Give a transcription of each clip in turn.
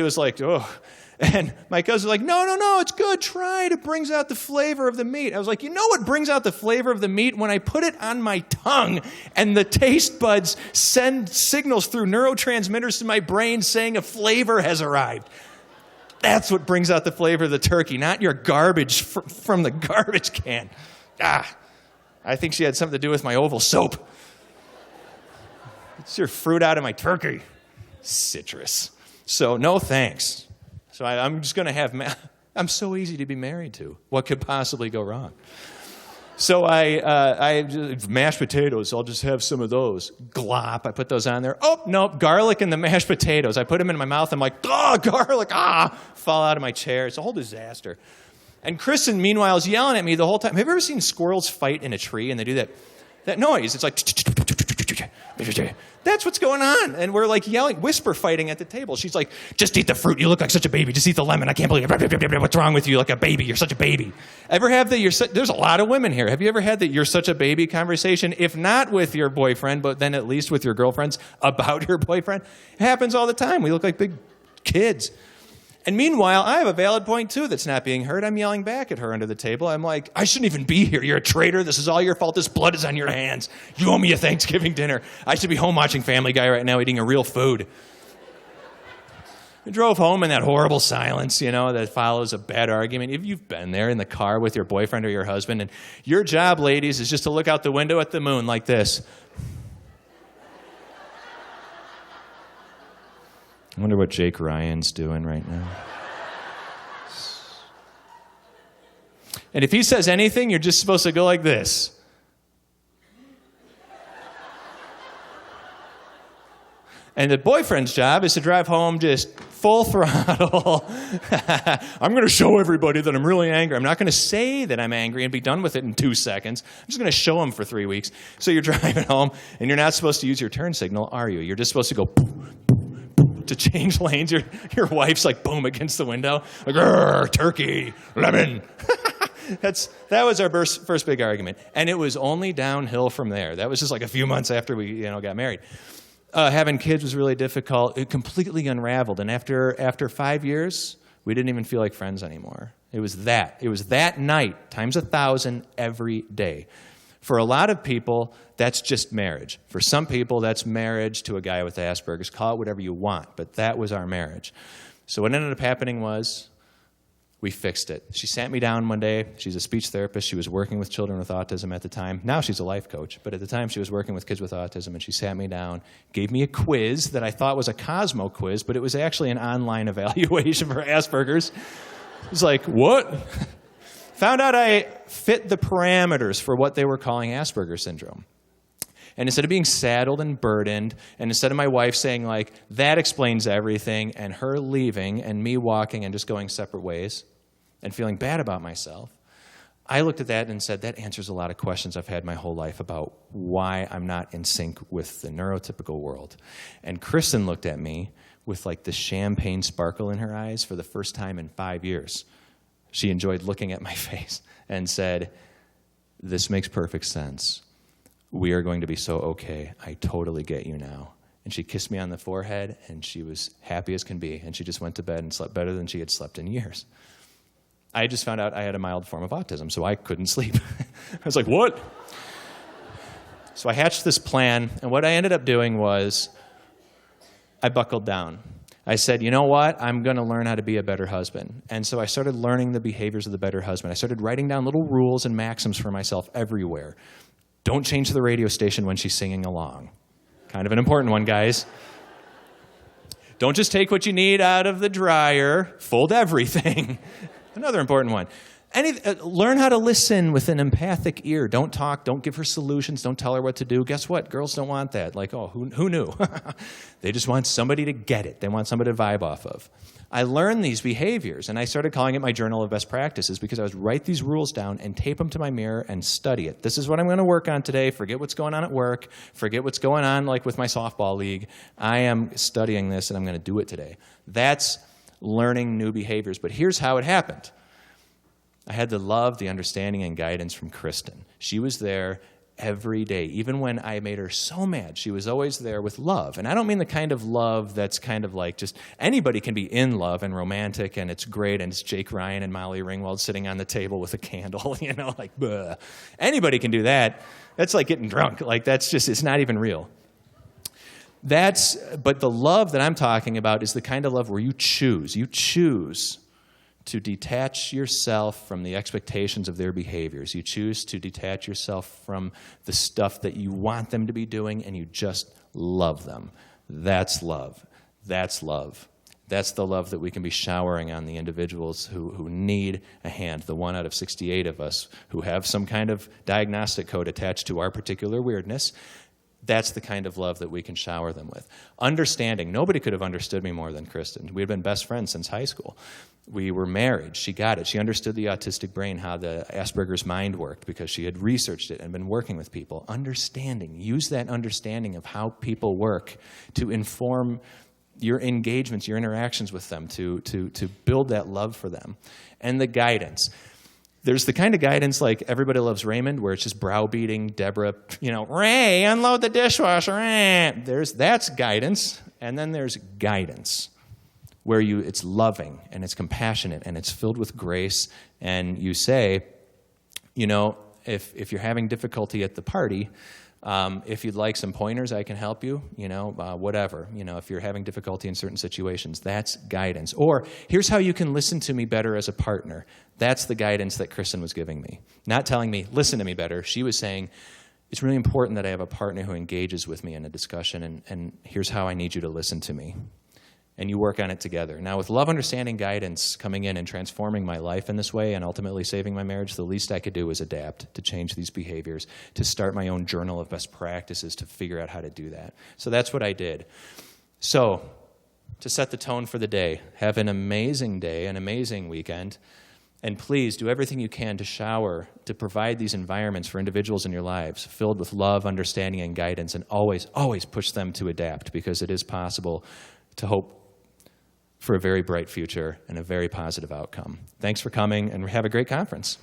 It was like, oh. And my cousin was like, no, it's good. Try it. It brings out the flavor of the meat. I was like, you know what brings out the flavor of the meat? When I put it on my tongue and the taste buds send signals through neurotransmitters to my brain saying a flavor has arrived. That's what brings out the flavor of the turkey, not your garbage from the garbage can. I think she had something to do with my Oval soap. It's your fruit out of my turkey. Citrus. So no thanks. So I'm just going to have, I'm so easy to be married to. What could possibly go wrong? So I mashed potatoes, I'll just have some of those. Glop, I put those on there. Oh, nope, garlic and the mashed potatoes. I put them in my mouth, I'm like, oh, garlic, fall out of my chair. It's a whole disaster. And Kristen, meanwhile, is yelling at me the whole time. Have you ever seen squirrels fight in a tree and they do that noise? It's like, that's what's going on. And we're like yelling, whisper fighting at the table. She's like, just eat the fruit. You look like such a baby. Just eat the lemon. I can't believe it. What's wrong with you? Like a baby. You're such a baby. Ever have there's a lot of women here. Have you ever had that you're such a baby conversation? If not with your boyfriend, but then at least with your girlfriends about your boyfriend? It happens all the time. We look like big kids. And meanwhile, I have a valid point, too, that's not being heard. I'm yelling back at her under the table. I'm like, I shouldn't even be here. You're a traitor. This is all your fault. This blood is on your hands. You owe me a Thanksgiving dinner. I should be home watching Family Guy right now eating a real food. We drove home in that horrible silence, that follows a bad argument. If you've been there in the car with your boyfriend or your husband, and your job, ladies, is just to look out the window at the moon like this. I wonder what Jake Ryan's doing right now. And if he says anything, you're just supposed to go like this. And the boyfriend's job is to drive home just full throttle. I'm going to show everybody that I'm really angry. I'm not going to say that I'm angry and be done with it in 2 seconds. I'm just going to show them for 3 weeks. So you're driving home, and you're not supposed to use your turn signal, are you? You're just supposed to go boom, boom, boom, to change lanes. Your wife's like boom against the window. Like, turkey, lemon. That was our first big argument. And it was only downhill from there. That was just like a few months after we got married. Having kids was really difficult. It completely unraveled. And after 5 years, we didn't even feel like friends anymore. It was that night times 1,000 every day. For a lot of people, that's just marriage. For some people, that's marriage to a guy with Asperger's. Call it whatever you want, but that was our marriage. So what ended up happening was we fixed it. She sat me down one day. She's a speech therapist. She was working with children with autism at the time. Now she's a life coach. But at the time, she was working with kids with autism, and she sat me down, gave me a quiz that I thought was a Cosmo quiz, but it was actually an online evaluation for Asperger's. It was like, what? Found out I fit the parameters for what they were calling Asperger syndrome. And instead of being saddled and burdened, and instead of my wife saying, like, that explains everything, and her leaving, and me walking and just going separate ways, and feeling bad about myself, I looked at that and said, that answers a lot of questions I've had my whole life about why I'm not in sync with the neurotypical world. And Kristen looked at me with, like, the champagne sparkle in her eyes for the first time in 5 years. She enjoyed looking at my face and said, this makes perfect sense. We are going to be so okay. I totally get you now. And she kissed me on the forehead, and she was happy as can be. And she just went to bed and slept better than she had slept in years. I just found out I had a mild form of autism, so I couldn't sleep. I was like, what? So I hatched this plan, and what I ended up doing was I buckled down. I said, you know what? I'm going to learn how to be a better husband. And so I started learning the behaviors of the better husband. I started writing down little rules and maxims for myself everywhere. Don't change the radio station when she's singing along. Kind of an important one, guys. Don't just take what you need out of the dryer. Fold everything. Another important one. Learn how to listen with an empathic ear. Don't talk. Don't give her solutions. Don't tell her what to do. Guess what? Girls don't want that. Like, oh, who knew? They just want somebody to get it. They want somebody to vibe off of. I learned these behaviors, and I started calling it my journal of best practices because I would write these rules down and tape them to my mirror and study it. This is what I'm going to work on today. Forget what's going on at work. Forget what's going on, like with my softball league. I am studying this, and I'm going to do it today. That's learning new behaviors. But here's how it happened. I had the love, the understanding, and guidance from Kristen. She was there every day. Even when I made her so mad, she was always there with love. And I don't mean the kind of love that's kind of like just anybody can be in love and romantic and it's great and it's Jake Ryan and Molly Ringwald sitting on the table with a candle, like, bleh. Anybody can do that. That's like getting drunk. Like, that's just, it's not even real. But the love that I'm talking about is the kind of love where you choose to detach yourself from the expectations of their behaviors. You choose to detach yourself from the stuff that you want them to be doing, and you just love them. That's love. That's love. That's the love that we can be showering on the individuals who need a hand, the 1 out of 68 of us who have some kind of diagnostic code attached to our particular weirdness. That's the kind of love that we can shower them with. Understanding. Nobody could have understood me more than Kristen. We had been best friends since high school. We were married. She got it. She understood the autistic brain, how the Asperger's mind worked, because she had researched it and been working with people. Understanding. Use that understanding of how people work to inform your engagements, your interactions with them, to build that love for them. And the guidance. There's the kind of guidance like Everybody Loves Raymond, where it's just browbeating Deborah, Ray, unload the dishwasher. That's guidance. And then there's guidance, where it's loving and it's compassionate and it's filled with grace. And you say, if you're having difficulty at the party, if you'd like some pointers, I can help you, whatever. If you're having difficulty in certain situations, that's guidance. Or here's how you can listen to me better as a partner. That's the guidance that Kristen was giving me. Not telling me, listen to me better. She was saying, it's really important that I have a partner who engages with me in a discussion, and here's how I need you to listen to me. And you work on it together. Now, with love, understanding, guidance coming in and transforming my life in this way and ultimately saving my marriage, the least I could do was adapt to change these behaviors, to start my own journal of best practices to figure out how to do that. So that's what I did. So, to set the tone for the day, have an amazing day, an amazing weekend, and please do everything you can to provide these environments for individuals in your lives filled with love, understanding, and guidance, and always, always push them to adapt, because it is possible to hope for a very bright future and a very positive outcome. Thanks for coming, and have a great conference.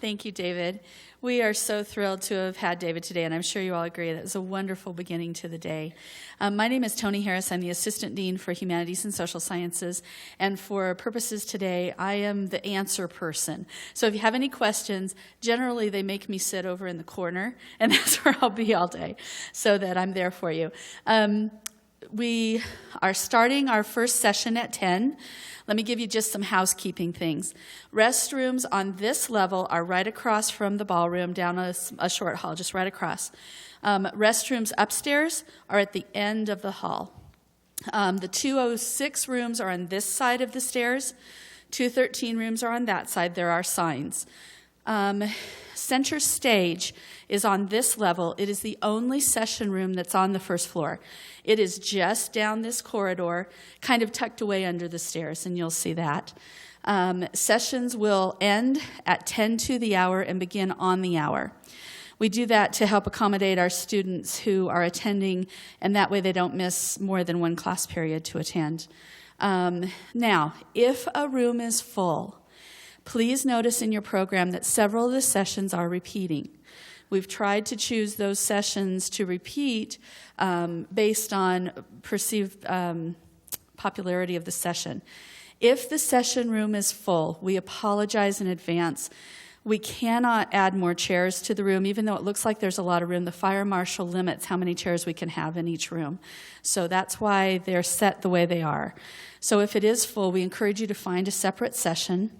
Thank you, David. We are so thrilled to have had David today, and I'm sure you all agree that it was a wonderful beginning to the day. My name is Toni Harris. I'm the Assistant Dean for Humanities and Social Sciences, and for purposes today, I am the answer person. So if you have any questions, generally they make me sit over in the corner, and that's where I'll be all day, so that I'm there for you. We are starting our first session at 10. Let me give you just some housekeeping things. Restrooms on this level are right across from the ballroom, down a short hall, just right across. Restrooms upstairs are at the end of the hall. The 206 rooms are on this side of the stairs. 213 rooms are on that side. There are signs. Center stage is on this level. It is the only session room that's on the first floor. It is just down this corridor, kind of tucked away under the stairs, and you'll see that. Sessions will end at 10 to the hour and begin on the hour. We do that to help accommodate our students who are attending, and that way they don't miss more than one class period to attend. Now, if a room is full, please notice in your program that several of the sessions are repeating. We've tried to choose those sessions to repeat based on perceived popularity of the session. If the session room is full, we apologize in advance. We cannot add more chairs to the room, even though it looks like there's a lot of room. The fire marshal limits how many chairs we can have in each room. So that's why they're set the way they are. So if it is full, we encourage you to find a separate session.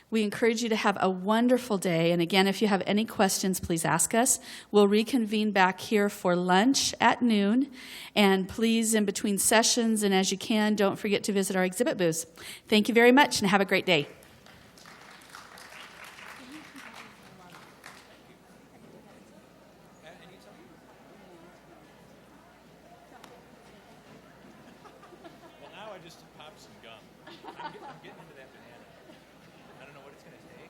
We encourage you to have a wonderful day. And again, if you have any questions, please ask us. We'll reconvene back here for lunch at noon. And please, in between sessions and as you can, don't forget to visit our exhibit booths. Thank you very much and have a great day. Well, now I just popped some gum. I'm getting into that banana. I don't know what it's going to take.